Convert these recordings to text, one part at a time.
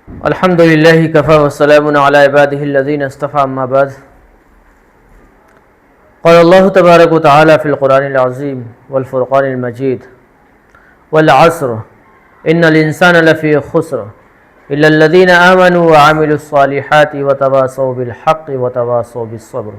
الحمد للہ کفا وسلام علی عباده الذین اصطفى اما بعد قال اللہ تبارک و تعالی فی القرآن العظیم والفرقان المجید والعصر ان الانسان لفی خسر الا الذین آمنوا وعملوا الصالحات وتواصوا بالحق وتواصوا بالصبر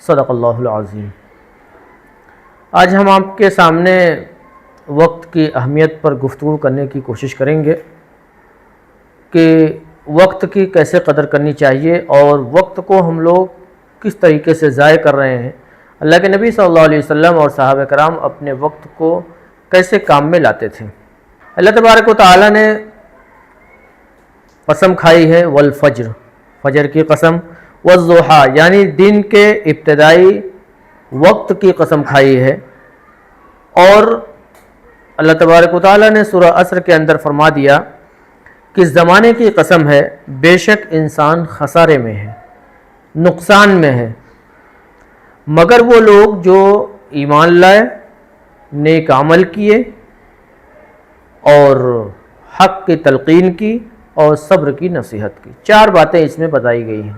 صدق اللہ العظیم۔ آج ہم آپ کے سامنے وقت کی اہمیت پر گفتگو کرنے کی کوشش کریں گے کہ وقت کی کیسے قدر کرنی چاہیے اور وقت کو ہم لوگ کس طریقے سے ضائع کر رہے ہیں۔ اللہ کے نبی صلی اللہ علیہ وسلم اور صحابہ کرام اپنے وقت کو کیسے کام میں لاتے تھے۔ اللہ تبارک و تعالی نے قسم کھائی ہے والفجر، فجر کی قسم، والضحیٰ یعنی دن کے ابتدائی وقت کی قسم کھائی ہے، اور اللہ تبارک و تعالی نے سورہ عصر کے اندر فرما دیا کہ زمانے کی قسم ہے، بے شک انسان خسارے میں ہے، نقصان میں ہے، مگر وہ لوگ جو ایمان لائے، نیک عمل کیے اور حق کی تلقین کی اور صبر کی نصیحت کی۔ چار باتیں اس میں بتائی گئی ہیں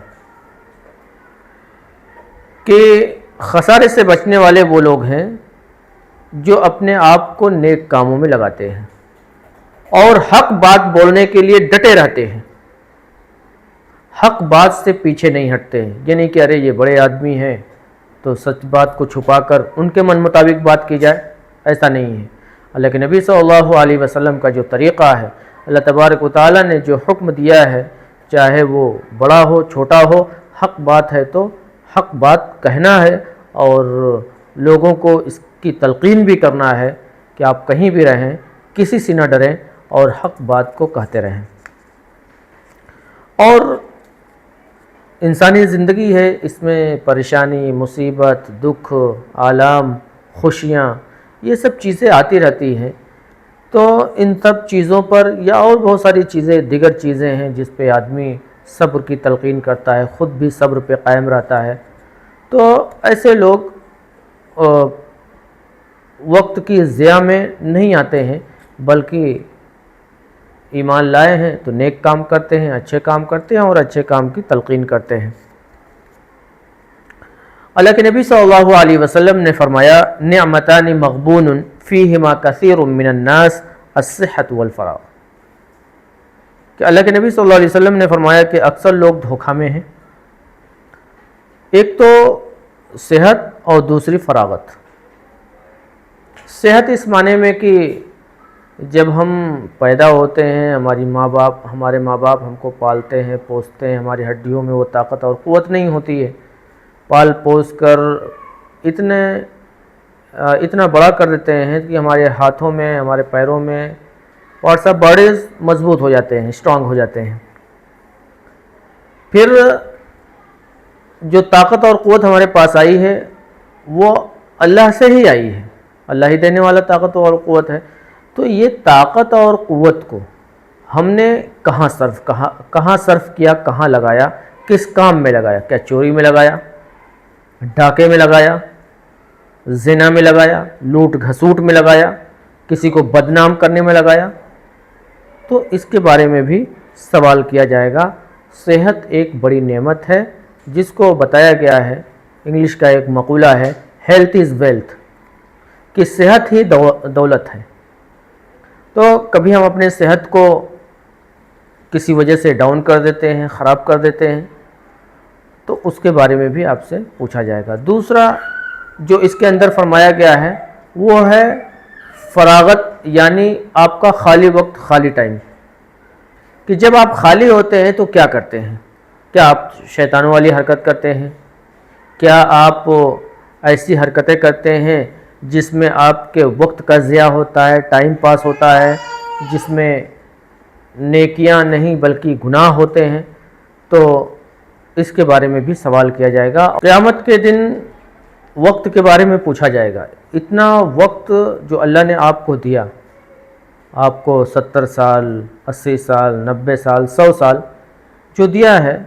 کہ خسارے سے بچنے والے وہ لوگ ہیں جو اپنے آپ کو نیک کاموں میں لگاتے ہیں اور حق بات بولنے کے لیے ڈٹے رہتے ہیں، حق بات سے پیچھے نہیں ہٹتے ہیں۔ یہ نہیں کہ ارے یہ بڑے آدمی ہیں تو سچ بات کو چھپا کر ان کے من مطابق بات کی جائے، ایسا نہیں ہے۔ اللہ کے نبی صلی اللہ علیہ وسلم کا جو طریقہ ہے، اللہ تبارک و تعالیٰ نے جو حکم دیا ہے، چاہے وہ بڑا ہو چھوٹا ہو، حق بات ہے تو حق بات کہنا ہے اور لوگوں کو اس کی تلقین بھی کرنا ہے کہ آپ کہیں بھی رہیں، کسی سے نہ ڈریں اور حق بات کو کہتے رہیں۔ اور انسانی زندگی ہے، اس میں پریشانی، مصیبت، دکھ، آلام، خوشیاں، یہ سب چیزیں آتی رہتی ہیں، تو ان سب چیزوں پر یا اور بہت ساری چیزیں، دیگر چیزیں ہیں جس پہ آدمی صبر کی تلقین کرتا ہے، خود بھی صبر پہ قائم رہتا ہے۔ تو ایسے لوگ وقت کی ضیاع میں نہیں آتے ہیں، بلکہ ایمان لائے ہیں تو نیک کام کرتے ہیں، اچھے کام کرتے ہیں اور اچھے کام کی تلقین کرتے ہیں۔ اللہ کے نبی صلی اللہ علیہ وسلم نے فرمایا نعمتان مغبون فیہما کثیر من الناس الصحۃ والفراغ، کہ اللہ کے نبی صلی اللہ علیہ وسلم نے فرمایا کہ اکثر لوگ دھوکہ میں ہیں، ایک تو صحت اور دوسری فراغت۔ صحت اس معنی میں کہ جب ہم پیدا ہوتے ہیں، ہمارے ماں باپ ہم کو پالتے ہیں، پوستے ہیں، ہماری ہڈیوں میں وہ طاقت اور قوت نہیں ہوتی ہے، پال پوس کر اتنا بڑا کر دیتے ہیں کہ ہمارے ہاتھوں میں، ہمارے پیروں میں پارٹس آف باڈیز مضبوط ہو جاتے ہیں، اسٹرانگ ہو جاتے ہیں۔ پھر جو طاقت اور قوت ہمارے پاس آئی ہے وہ اللہ سے ہی آئی ہے، اللہ ہی دینے والا طاقت اور قوت ہے۔ تو یہ طاقت اور قوت کو ہم نے کہاں صرف کیا، کہاں لگایا، کس کام میں لگایا؟ کیا چوری میں لگایا، ڈاکے میں لگایا، زنا میں لگایا، لوٹ گھسوٹ میں لگایا، کسی کو بدنام کرنے میں لگایا؟ تو اس کے بارے میں بھی سوال کیا جائے گا۔ صحت ایک بڑی نعمت ہے جس کو بتایا گیا ہے، انگلش کا ایک مقولہ ہے ہیلتھ از ویلتھ، کہ صحت ہی دولت ہے۔ تو کبھی ہم اپنے صحت کو کسی وجہ سے ڈاؤن کر دیتے ہیں، خراب کر دیتے ہیں، تو اس کے بارے میں بھی آپ سے پوچھا جائے گا۔ دوسرا جو اس کے اندر فرمایا گیا ہے وہ ہے فراغت، یعنی آپ کا خالی وقت، خالی ٹائم، کہ جب آپ خالی ہوتے ہیں تو کیا کرتے ہیں؟ کیا آپ شیطانوں والی حرکت کرتے ہیں؟ کیا آپ ایسی حرکتیں کرتے ہیں جس میں آپ کے وقت کا ضیاع ہوتا ہے، ٹائم پاس ہوتا ہے، جس میں نیکیاں نہیں بلکہ گناہ ہوتے ہیں؟ تو اس کے بارے میں بھی سوال کیا جائے گا۔ قیامت کے دن وقت کے بارے میں پوچھا جائے گا۔ اتنا وقت جو اللہ نے آپ کو دیا، آپ کو 70 سال، 80 سال، 90 سال، 100 سال جو دیا ہے،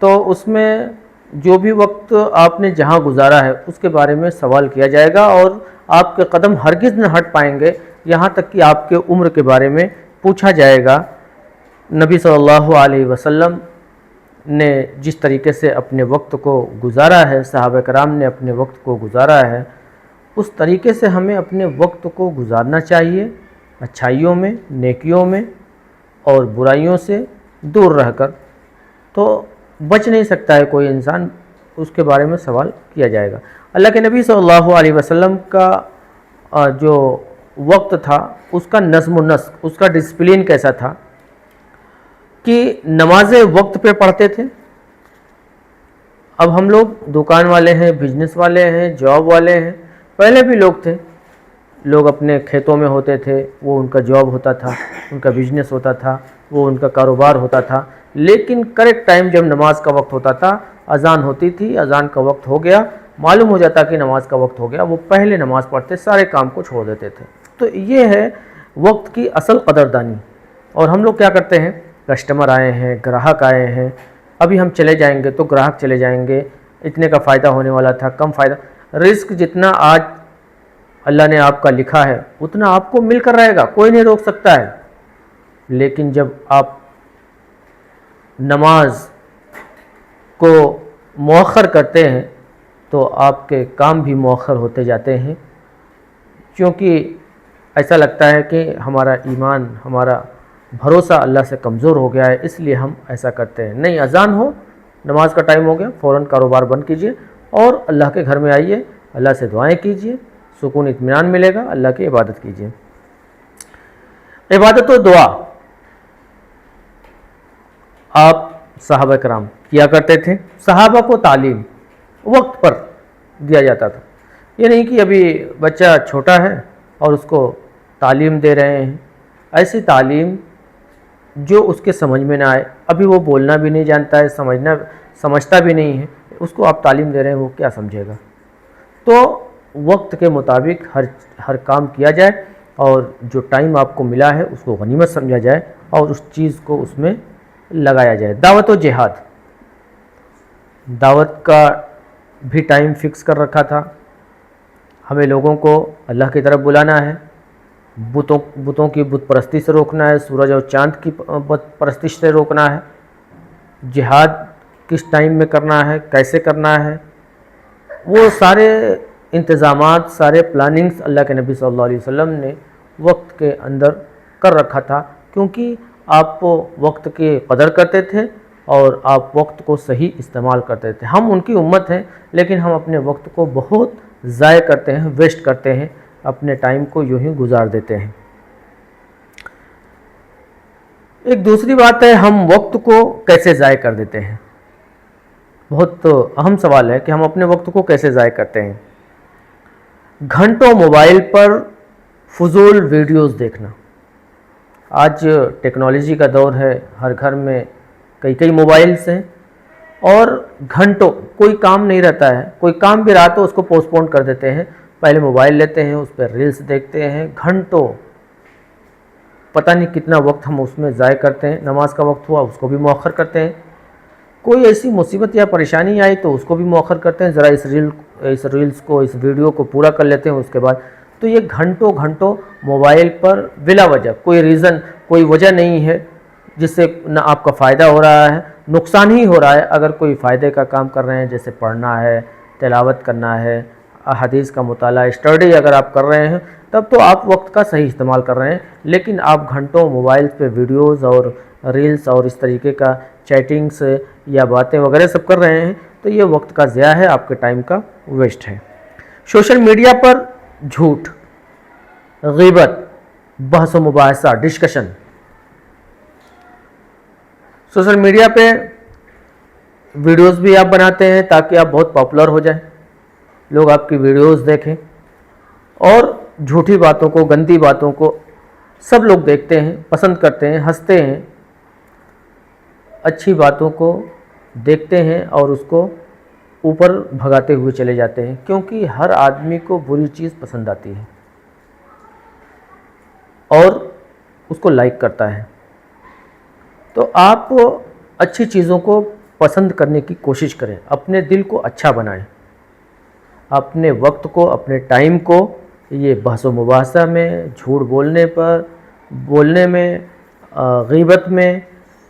تو اس میں جو بھی وقت آپ نے جہاں گزارا ہے اس کے بارے میں سوال کیا جائے گا، اور آپ کے قدم ہرگز نہ ہٹ پائیں گے، یہاں تک کہ آپ کے عمر کے بارے میں پوچھا جائے گا نبی صلی اللہ علیہ وسلم نے جس طریقے سے اپنے وقت کو گزارا ہے، صحابہ کرام نے اپنے وقت کو گزارا ہے، اس طریقے سے ہمیں اپنے وقت کو گزارنا چاہیے، اچھائیوں میں، نیکیوں میں اور برائیوں سے دور رہ کر۔ تو بچ نہیں سکتا ہے کوئی انسان، اس کے بارے میں سوال کیا جائے گا۔ اللہ کے نبی صلی اللہ علیہ وسلم کا جو وقت تھا، اس کا نظم و نسق، اس کا ڈسپلین کیسا تھا کہ نمازیں وقت پہ پڑھتے تھے۔ اب ہم لوگ دکان والے ہیں، بزنس والے ہیں، جاب والے ہیں، پہلے بھی لوگ تھے، لوگ اپنے کھیتوں میں ہوتے تھے، وہ ان کا جاب ہوتا تھا، ان کا بزنس ہوتا تھا، وہ ان کا کاروبار ہوتا تھا، لیکن کریکٹ ٹائم جب نماز کا وقت ہوتا تھا، اذان ہوتی تھی، اذان کا وقت ہو گیا، معلوم ہو جاتا کہ نماز کا وقت ہو گیا، وہ پہلے نماز پڑھتے، سارے کام کو چھوڑ دیتے تھے۔ تو یہ ہے وقت کی اصل قدردانی۔ اور ہم لوگ کیا کرتے ہیں، کسٹمر آئے ہیں، گراہک آئے ہیں، ابھی ہم چلے جائیں گے تو گراہک چلے جائیں گے، اتنے کا فائدہ ہونے والا تھا، کم فائدہ، رزق جتنا آج اللہ نے آپ کا لکھا ہے اتنا آپ کو مل کر رہے گا، کوئی نہیں روک سکتا ہے۔ لیکن جب آپ نماز کو مؤخر کرتے ہیں تو آپ کے کام بھی مؤخر ہوتے جاتے ہیں، کیونکہ ایسا لگتا ہے کہ ہمارا ایمان، ہمارا بھروسہ اللہ سے کمزور ہو گیا ہے، اس لیے ہم ایسا کرتے ہیں۔ نہیں، اذان ہو، نماز کا ٹائم ہو گیا، فوراً کاروبار بند کیجئے اور اللہ کے گھر میں آئیے، اللہ سے دعائیں کیجئے، سکون اطمینان ملے گا، اللہ کی عبادت کیجئے۔ عبادت و دعا آپ صحابہ کرام کیا کرتے تھے، صحابہ کو تعلیم وقت پر دیا جاتا تھا۔ یہ نہیں کہ ابھی بچہ چھوٹا ہے اور اس کو تعلیم دے رہے ہیں، ایسی تعلیم جو اس کے سمجھ میں نہ آئے، ابھی وہ بولنا بھی نہیں جانتا ہے، سمجھتا بھی نہیں ہے، اس کو آپ تعلیم دے رہے ہیں، وہ کیا سمجھے گا؟ تو وقت کے مطابق ہر کام کیا جائے، اور جو ٹائم آپ کو ملا ہے اس کو غنیمت سمجھا جائے اور اس چیز کو اس میں لگایا جائے۔ دعوت و جہاد، دعوت کا بھی ٹائم فکس کر رکھا تھا، ہمیں لوگوں کو اللہ کی طرف بلانا ہے، بتوں کی بت پرستی سے روکنا ہے، سورج اور چاند کی بت پرستش سے روکنا ہے، جہاد کس ٹائم میں کرنا ہے، کیسے کرنا ہے، وہ سارے انتظامات، سارے پلاننگز اللہ کے نبی صلی اللہ علیہ وسلم نے وقت کے اندر کر رکھا تھا، کیونکہ آپ وقت کی قدر کرتے تھے اور آپ وقت کو صحیح استعمال کرتے تھے۔ ہم ان کی امت ہیں، لیکن ہم اپنے وقت کو بہت ضائع کرتے ہیں، ویسٹ کرتے ہیں، اپنے ٹائم کو یوں ہی گزار دیتے ہیں۔ ایک دوسری بات ہے، ہم وقت کو کیسے ضائع کر دیتے ہیں؟ بہت اہم سوال ہے کہ ہم اپنے وقت کو کیسے ضائع کرتے ہیں۔ گھنٹوں موبائل پر فضول ویڈیوز دیکھنا۔ آج ٹیکنالوجی کا دور ہے، ہر گھر میں کئی موبائلز ہیں، اور گھنٹوں کوئی کام نہیں رہتا ہے، کوئی کام بھی رہا تو اس کو پوسٹ پون کر دیتے ہیں، پہلے موبائل لیتے ہیں، اس پہ ریلز دیکھتے ہیں، گھنٹوں، پتہ نہیں کتنا وقت ہم اس میں ضائع کرتے ہیں۔ نماز کا وقت ہوا اس کو بھی مؤخر کرتے ہیں، کوئی ایسی مصیبت یا پریشانی آئی تو اس کو بھی مؤخر کرتے ہیں، ذرا اس ریلز کو، اس ویڈیو کو پورا کر لیتے ہیں اس کے بعد۔ تو یہ گھنٹوں موبائل پر بلا وجہ، کوئی ریزن، کوئی وجہ نہیں ہے جس سے نہ آپ کا فائدہ ہو رہا ہے، نقصان ہی ہو رہا ہے۔ اگر کوئی فائدے کا کام کر رہے ہیں، جیسے پڑھنا ہے، تلاوت کرنا ہے، حدیث کا مطالعہ، اسٹڈی اگر آپ کر رہے ہیں، تب تو آپ وقت کا صحیح استعمال کر رہے ہیں، لیکن آپ گھنٹوں موبائل پہ ویڈیوز اور ریلز اور اس طریقے کا چیٹنگز یا باتیں وغیرہ سب کر رہے ہیں، تو یہ وقت کا ضیاع ہے، آپ کے ٹائم کا ویسٹ ہے۔ سوشل میڈیا پر جھوٹ، غیبت، بحث و مباحثہ، ڈسکشن، سوشل میڈیا پہ ویڈیوز بھی آپ بناتے ہیں تاکہ آپ بہت پاپولر ہو جائیں، لوگ آپ کی ویڈیوز دیکھیں، اور جھوٹی باتوں کو، گندی باتوں کو سب لوگ دیکھتے ہیں، پسند کرتے ہیں، ہنستے ہیں، اچھی باتوں کو دیکھتے ہیں اور اس کو اوپر بھگاتے ہوئے چلے جاتے ہیں، کیونکہ ہر آدمی کو بری چیز پسند آتی ہے اور اس کو لائک کرتا ہے۔ تو آپ اچھی چیزوں کو پسند کرنے کی کوشش کریں، اپنے دل کو اچھا بنائیں، اپنے وقت کو، اپنے ٹائم کو یہ بحث و مباحثہ میں، جھوٹ بولنے میں، غیبت میں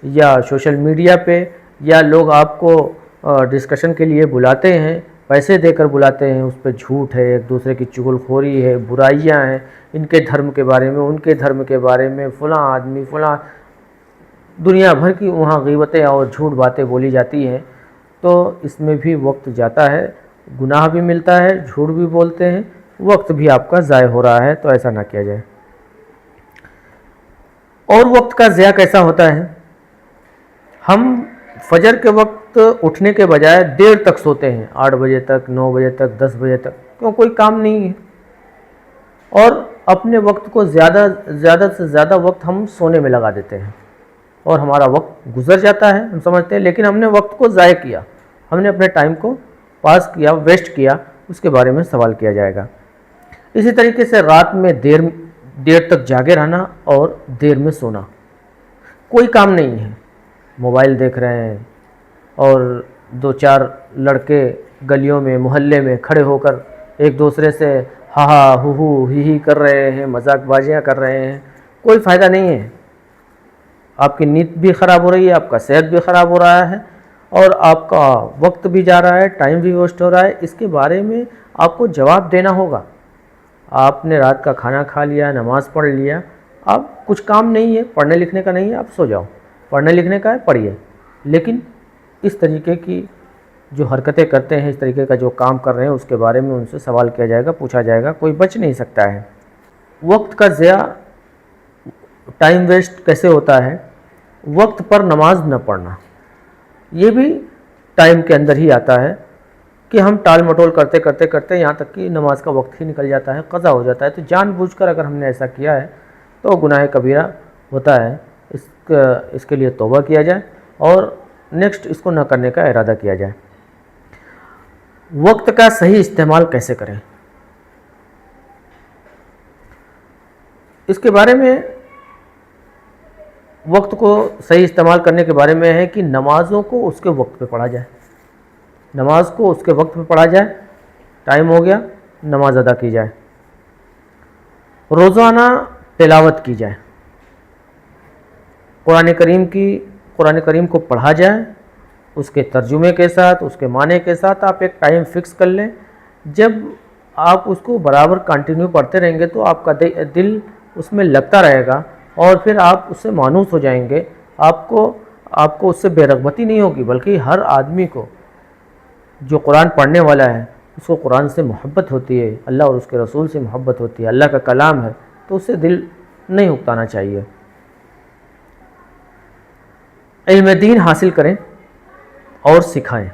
یا سوشل میڈیا پہ، یا لوگ آپ کو ڈسکشن کے لیے بلاتے ہیں، پیسے دے کر بلاتے ہیں، اس پہ جھوٹ ہے، ایک دوسرے کی چغل خوری ہے، برائیاں ہیں، ان کے دھرم کے بارے میں، ان کے دھرم کے بارے میں، فلاں آدمی فلاں، دنیا بھر کی وہاں غیبتیں اور جھوٹ باتیں بولی جاتی ہیں، تو اس میں بھی وقت جاتا ہے، گناہ بھی ملتا ہے، جھوٹ بھی بولتے ہیں، وقت بھی آپ کا ضائع ہو رہا ہے، تو ایسا نہ کیا جائے۔ اور وقت کا ضیاع کیسا ہوتا ہے؟ ہم فجر کے وقت اٹھنے کے بجائے دیر تک سوتے ہیں، 8 بجے تک، 9 بجے تک، 10 بجے تک، کیوں؟ کوئی کام نہیں ہے، اور اپنے وقت کو زیادہ سے زیادہ وقت ہم سونے میں لگا دیتے ہیں، اور ہمارا وقت گزر جاتا ہے، ہم سمجھتے ہیں، لیکن ہم نے وقت کو ضائع کیا، ہم نے اپنے ٹائم کو پاس کیا، ویسٹ کیا، اس کے بارے میں سوال کیا جائے گا۔ اسی طریقے سے رات میں دیر تک جاگے رہنا اور دیر میں سونا، کوئی کام نہیں ہے، موبائل دیکھ رہے ہیں، اور 2-4 لڑکے گلیوں میں، محلے میں کھڑے ہو کر ایک دوسرے سے ہا ہا ہو ہو ہی کر رہے ہیں، مذاق بازیاں کر رہے ہیں، کوئی فائدہ نہیں ہے، آپ کی نیند بھی خراب ہو رہی ہے، آپ کا صحت بھی خراب ہو رہا ہے، اور آپ کا وقت بھی جا رہا ہے، ٹائم بھی ویسٹ ہو رہا ہے۔ اس کے بارے میں آپ کو جواب دینا ہوگا۔ آپ نے رات کا کھانا کھا لیا، نماز پڑھ لیا، اب کچھ کام نہیں ہے، پڑھنے لکھنے کا نہیں ہے، آپ سو جاؤ، پڑھنے لکھنے کا ہے پڑھیے، لیکن اس طریقے کی جو حرکتیں کرتے ہیں، اس طریقے کا جو کام کر رہے ہیں، اس کے بارے میں ان سے سوال کیا جائے گا، پوچھا جائے گا، کوئی بچ نہیں سکتا ہے۔ وقت کا ضیاع، ٹائم ویسٹ کیسے ہوتا ہے؟ وقت پر نماز نہ پڑھنا، یہ بھی ٹائم کے اندر ہی آتا ہے، کہ ہم ٹال مٹول کرتے یہاں تک کہ نماز کا وقت ہی نکل جاتا ہے، قضا ہو جاتا ہے، تو جان بوجھ کر اگر ہم نے ایسا کیا ہے تو گناہ کبیرہ ہوتا ہے، اس کے لیے توبہ کیا جائے، اور نیکسٹ اس کو نہ کرنے کا ارادہ کیا جائے۔ وقت کا صحیح استعمال کیسے کریں؟ اس کے بارے میں، وقت کو صحیح استعمال کرنے کے بارے میں ہے کہ نمازوں کو اس کے وقت پہ پڑھا جائے، نماز کو اس کے وقت پہ پڑھا جائے، ٹائم ہو گیا نماز ادا کی جائے، روزانہ تلاوت کی جائے، قرآن کریم کو پڑھا جائے، اس کے ترجمے کے ساتھ، اس کے معنی کے ساتھ، آپ ایک ٹائم فکس کر لیں، جب آپ اس کو برابر کنٹینیو پڑھتے رہیں گے تو آپ کا دل اس میں لگتا رہے گا، اور پھر آپ اس سے مانوس ہو جائیں گے، آپ کو اس سے بے رغبتی نہیں ہوگی، بلکہ ہر آدمی کو جو قرآن پڑھنے والا ہے اس کو قرآن سے محبت ہوتی ہے، اللہ اور اس کے رسول سے محبت ہوتی ہے، اللہ کا کلام ہے، تو اس سے دل نہیں اکتانا چاہیے۔ علم دین حاصل کریں اور سکھائیں،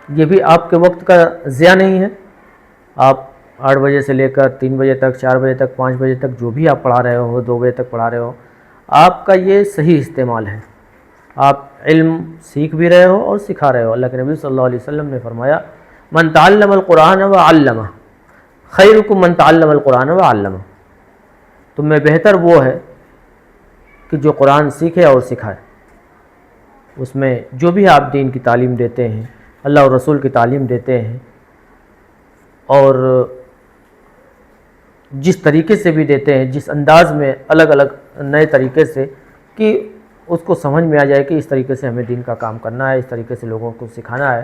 یہ بھی آپ کے وقت کا ضیاع نہیں ہے۔ آپ 8 بجے سے لے کر 3 بجے تک، 4 بجے تک، 5 بجے تک جو بھی آپ پڑھا رہے ہو، 2 بجے تک پڑھا رہے ہو، آپ کا یہ صحیح استعمال ہے، آپ علم سیکھ بھی رہے ہو اور سکھا رہے ہو۔ اللہ کے نبی صلی اللہ علیہ وسلم نے فرمایا، من تعلم القرآن وعلمہ خیرکم من تعلم القرآن وعلمہ، تم میں بہتر وہ ہے کہ جو قرآن سیکھے اور سکھائے، اس میں جو بھی آپ دین کی تعلیم دیتے ہیں، اللہ اور رسول کی تعلیم دیتے ہیں، اور جس طریقے سے بھی دیتے ہیں، جس انداز میں، الگ الگ نئے طریقے سے، کہ اس کو سمجھ میں آ جائے کہ اس طریقے سے ہمیں دین کا کام کرنا ہے، اس طریقے سے لوگوں کو سکھانا ہے،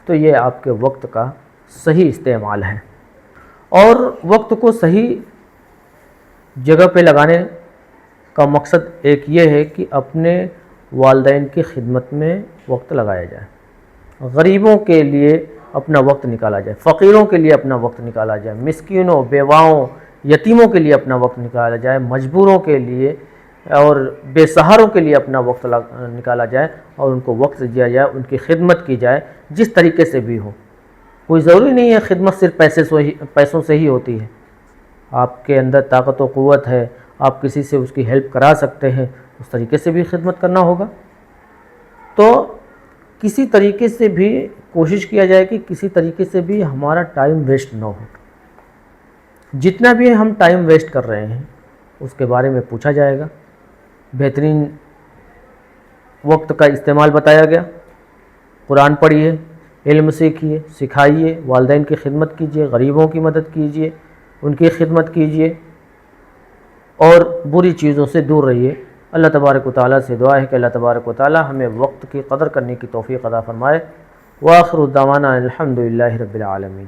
تو یہ آپ کے وقت کا صحیح استعمال ہے۔ اور وقت کو صحیح جگہ پہ لگانے کا مقصد ایک یہ ہے کہ اپنے والدین کی خدمت میں وقت لگایا جائے، غریبوں کے لیے اپنا وقت نکالا جائے، فقیروں کے لیے اپنا وقت نکالا جائے، مسکینوں، بیواؤں، یتیموں کے لیے اپنا وقت نکالا جائے، مجبوروں کے لیے اور بے سہاروں کے لیے اپنا وقت نکالا جائے، اور ان کو وقت دیا جائے، ان کی خدمت کی جائے، جس طریقے سے بھی ہو۔ کوئی ضروری نہیں ہے خدمت صرف پیسوں سے ہی ہوتی ہے، آپ کے اندر طاقت و قوت ہے، آپ کسی سے اس کی ہیلپ کرا سکتے ہیں، اس طریقے سے بھی خدمت کرنا ہوگا۔ تو کسی طریقے سے بھی کوشش کیا جائے کہ کسی طریقے سے بھی ہمارا ٹائم ویسٹ نہ ہو، جتنا بھی ہم ٹائم ویسٹ کر رہے ہیں اس کے بارے میں پوچھا جائے گا، بہترین وقت کا استعمال بتایا گیا، قرآن پڑھیے، علم سیکھیے، سکھائیے، والدین کی خدمت کیجیے، غریبوں کی مدد کیجیے، ان کی خدمت کیجیے، اور بری چیزوں سے دور رہیے، اللہ تبارک و تعالیٰ سے دعا ہے کہ اللہ تبارک و تعالیٰ ہمیں وقت کی قدر کرنے کی توفیق عطا فرمائے۔ وآخر دعوانا الحمدللہ رب العالمین۔